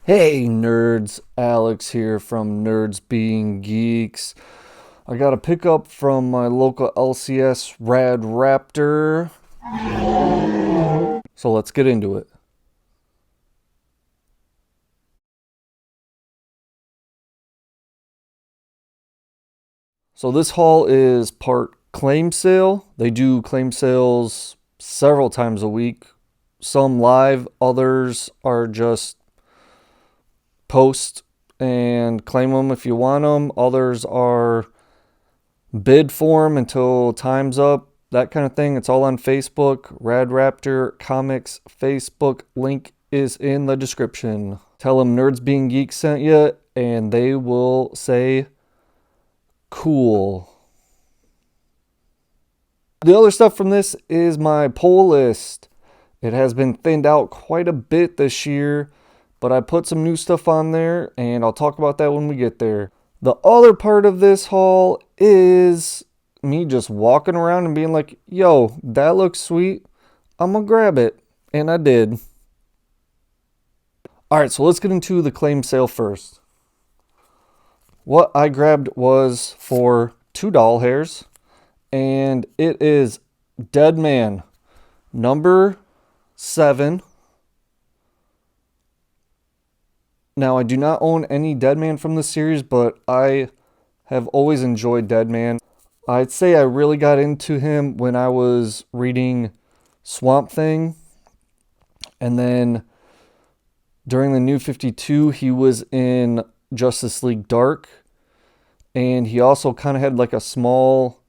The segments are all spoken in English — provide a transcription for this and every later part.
Hey nerds, Alex here from Nerds Being Geeks. I got a pickup from my local LCS Rad Raptor. So let's get into it. So this haul is part claim sale. They do claim sales several times a week. Some live, others are just post and claim them if you want them. Others are bid for them until time's up, that kind of thing. It's all on Facebook. Rad Raptor Comics Facebook link is in the description. Tell them Nerds Being Geeks sent you, and they will say cool. The other stuff from this is my poll list. It has been thinned out quite a bit this year, but I put some new stuff on there, and I'll talk about that when we get there. The other part of this haul is me just walking around and being like, yo, that looks sweet. I'm going to grab it. And I did. All right, so let's get into the claim sale first. What I grabbed was for two doll hairs, and it is Dead Man number 7. Now, I do not own any Dead Man from this series, but I have always enjoyed Dead Man. I'd say I really got into him when I was reading Swamp Thing. And then during the New 52, he was in Justice League Dark. And he also kind of had like a small,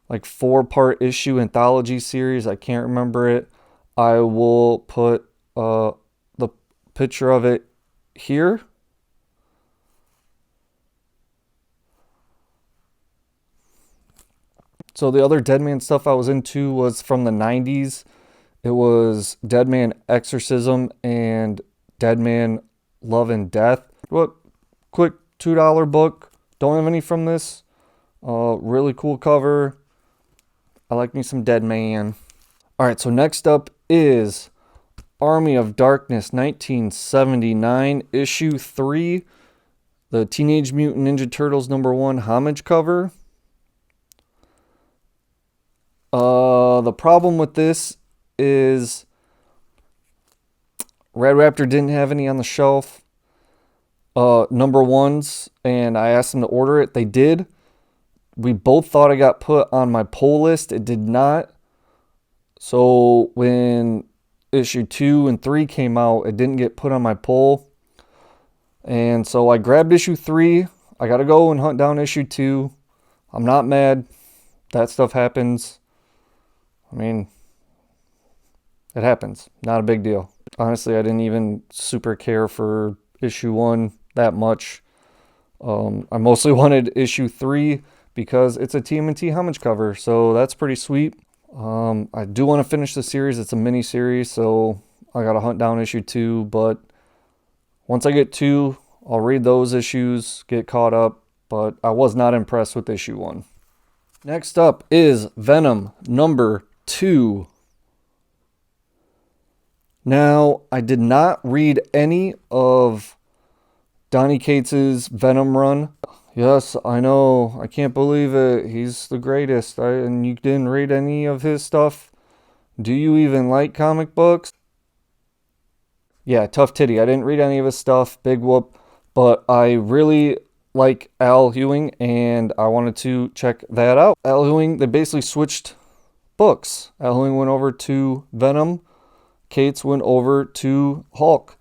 like 4-part issue anthology series. I can't remember it. I will put the picture of it here. So the other Dead Man stuff I was into was from the 90s. It was Dead Man Exorcism and Dead Man Love and Death. What quick $2 book. Don't have any from this. Really cool cover. I like me some Dead Man. All right, so next up is Army of Darkness 1979 issue 3. The Teenage Mutant Ninja Turtles #1 homage cover. The problem with this is Rad Raptor didn't have any on the shelf. #1s, and I asked them to order it. They did. We both thought it got put on my poll list. It did not. So when issue 2 and 3 came out, it didn't get put on my poll. And so I grabbed issue 3. I got to go and hunt down issue 2. I'm not mad. That stuff happens. I mean, it happens. Not a big deal. Honestly, I didn't even super care for issue 1 that much. I mostly wanted issue 3 because it's a TMNT homage cover, so that's pretty sweet. I do want to finish the series. It's a mini series, so I got to hunt down issue 2, but once I get 2, I'll read those issues, get caught up, but I was not impressed with issue 1. Next up is Venom #2. Now, I did not read any of Donny Cates's Venom run. Yes, I know. I can't believe it. He's the greatest. And you didn't read any of his stuff? Do you even like comic books? Yeah, tough titty. I didn't read any of his stuff. Big whoop. But I really like Al Ewing, and I wanted to check that out. Al Ewing, they basically switched books. Al Ewing went over to Venom. Cates went over to Hulk.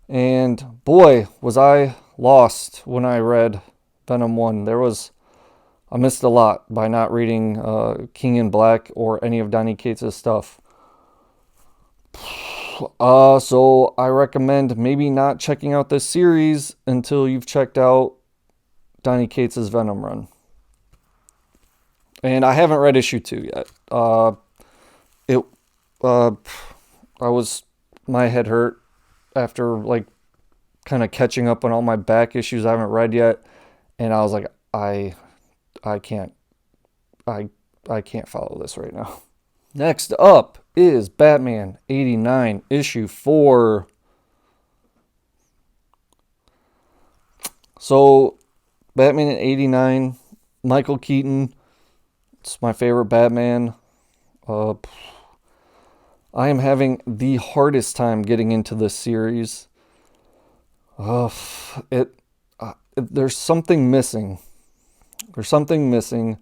And boy, was I lost when I read Venom 1. I missed a lot by not reading King in Black or any of Donny Cates' stuff. So I recommend maybe not checking out this series until you've checked out Donny Cates' Venom run. And I haven't read issue 2 yet. My head hurt after like kind of catching up on all my back issues I haven't read yet, and I was like, I can't follow this right now. Next up is Batman 89 issue 4. So Batman in 89, Michael Keaton. It's my favorite Batman. Uh, I am having the hardest time getting into this series. Uh, it, there's something missing. There's something missing,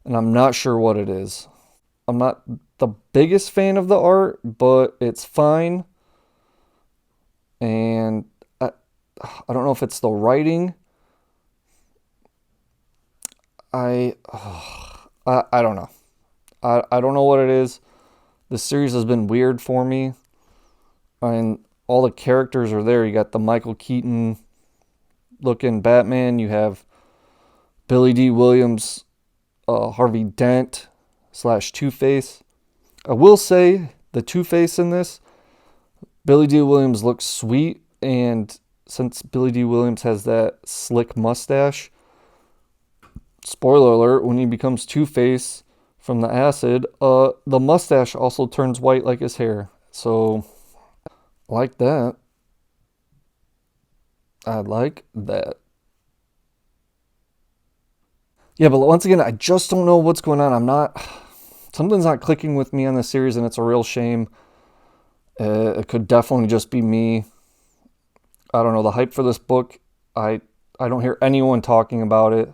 and I'm not sure what it is. I'm not the biggest fan of the art, but it's fine. And I don't know if it's the writing. I I don't know. I don't know what it is. This series has been weird for me. And all the characters are there. You got the Michael Keaton looking Batman. You have Billy D. Williams, Harvey Dent / Two-Face. I will say the Two-Face in this, Billy D. Williams looks sweet, and since Billy D. Williams has that slick mustache, spoiler alert, when he becomes Two-Face from the acid, the mustache also turns white like his hair. So, like that. I like that. Yeah, but once again, I just don't know what's going on. Something's not clicking with me on this series, and it's a real shame. It could definitely just be me. I don't know. The hype for this book, I don't hear anyone talking about it.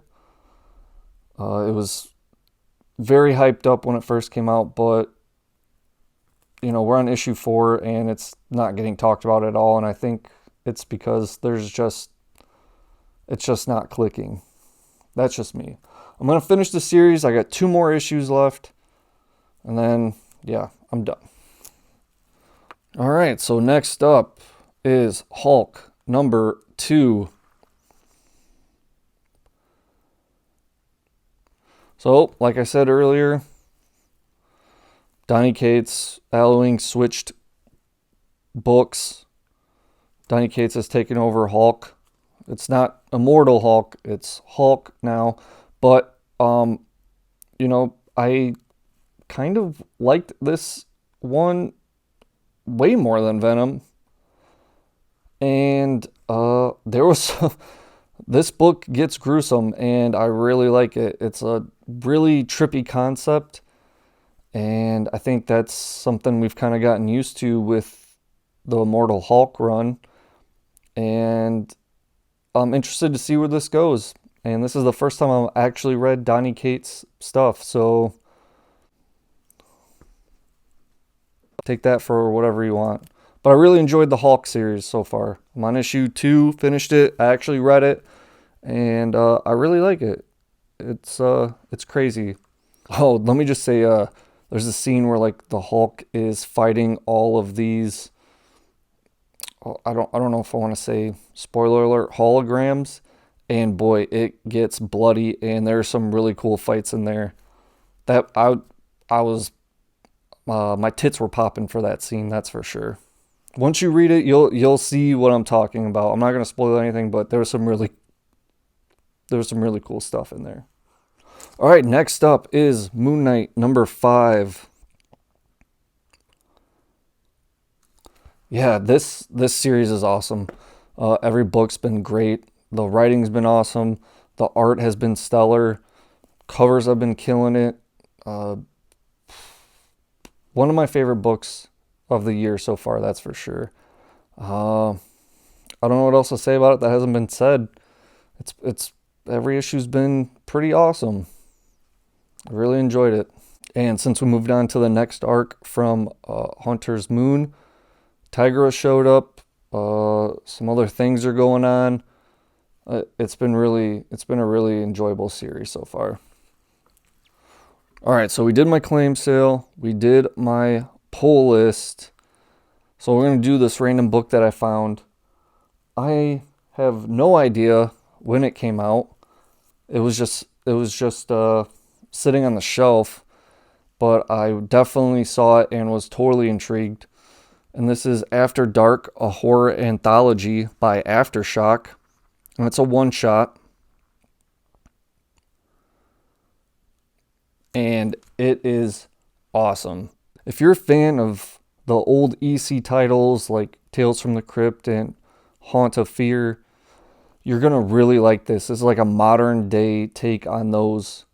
It was very hyped up when it first came out, but we're on issue 4 and it's not getting talked about at all. And I think it's because it's just not clicking. That's just me. I'm gonna finish the series. I got 2 more issues left, and then yeah, I'm done. All right. So next up is Hulk number 2. So, like I said earlier, Donny Cates, Al switched books. Donny Cates has taken over Hulk. It's not Immortal Hulk, it's Hulk now. But, I kind of liked this one way more than Venom. And there was this book gets gruesome, and I really like it. It's a really trippy concept, and I think that's something we've kind of gotten used to with the Immortal Hulk run. And I'm interested to see where this goes. And this is the first time I've actually read Donny Cates' stuff, so take that for whatever you want. But I really enjoyed the Hulk series so far. I'm on issue 2, finished it. I actually read it, and I really like it. It's crazy. Oh, let me just say, there's a scene where like the Hulk is fighting all of these. I don't know if I want to say spoiler alert holograms, and boy, it gets bloody, and there's some really cool fights in there. That I was my tits were popping for that scene. That's for sure. Once you read it, you'll see what I'm talking about. I'm not gonna spoil anything, but there was some really cool stuff in there. All right, next up is Moon Knight number 5. Yeah, this series is awesome. Every book's been great. The writing's been awesome. The art has been stellar. Covers have been killing it. One of my favorite books of the year so far, that's for sure. I don't know what else to say about it that hasn't been said. It's every issue's been pretty awesome. I really enjoyed it. And since we moved on to the next arc from Hunter's Moon, Tigra showed up. Some other things are going on. It's been a really enjoyable series so far. All right, so we did my claim sale. We did my pull list. So we're going to do this random book that I found. I have no idea when it came out. It was just sitting on the shelf, but I definitely saw it and was totally intrigued. And this is After Dark, a horror anthology by Aftershock. And it's a one-shot. And it is awesome. If you're a fan of the old EC titles like Tales from the Crypt and Haunt of Fear, You're going to really like this. This is like a modern day take on those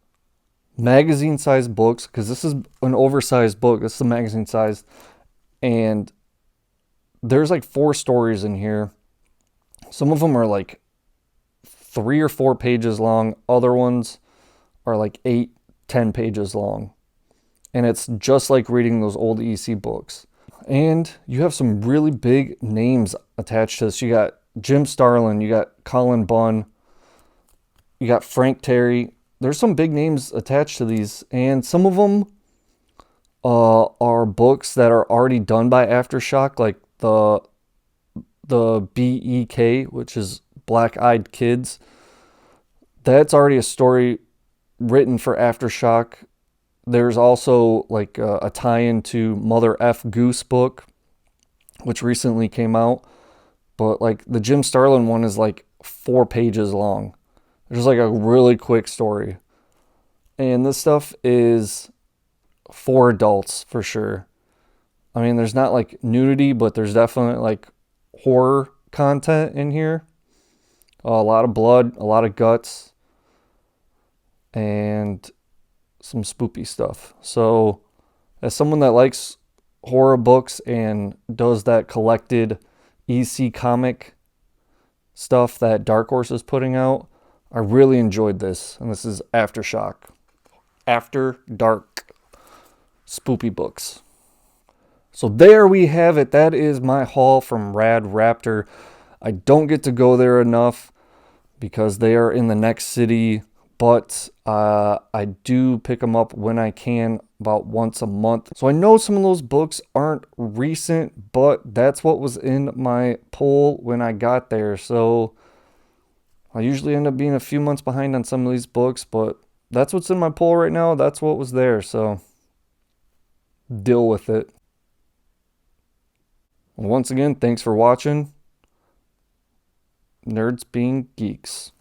magazine sized books, because this is an oversized book. This is a magazine size. And there's like 4 stories in here. Some of them are like 3 or 4 pages long. Other ones are like 8, 10 pages long. And it's just like reading those old EC books. And you have some really big names attached to this. You got Jim Starlin, you got Colin Bunn, you got Frank Terry. There's some big names attached to these, and some of them are books that are already done by Aftershock, like the BEK, which is Black Eyed Kids. That's already a story written for Aftershock. There's also like a tie-in to Mother F Goose book, which recently came out. But like the Jim Starlin one is like 4 pages long. It's just like a really quick story. And this stuff is for adults for sure. I mean, there's not like nudity, but there's definitely like horror content in here. A lot of blood, a lot of guts, and some spoopy stuff. So as someone that likes horror books and does that collected EC comic stuff that Dark Horse is putting out, I really enjoyed this. And this is Aftershock. After Dark spoopy books. So there we have it. That is my haul from Rad Raptor. I don't get to go there enough because they are in the next city, but I do pick them up when I can, about once a month. So I know some of those books aren't recent, but that's what was in my pull when I got there. So I usually end up being a few months behind on some of these books, but that's what's in my pull right now. That's what was there. So deal with it. Once again, thanks for watching. Nerds being geeks.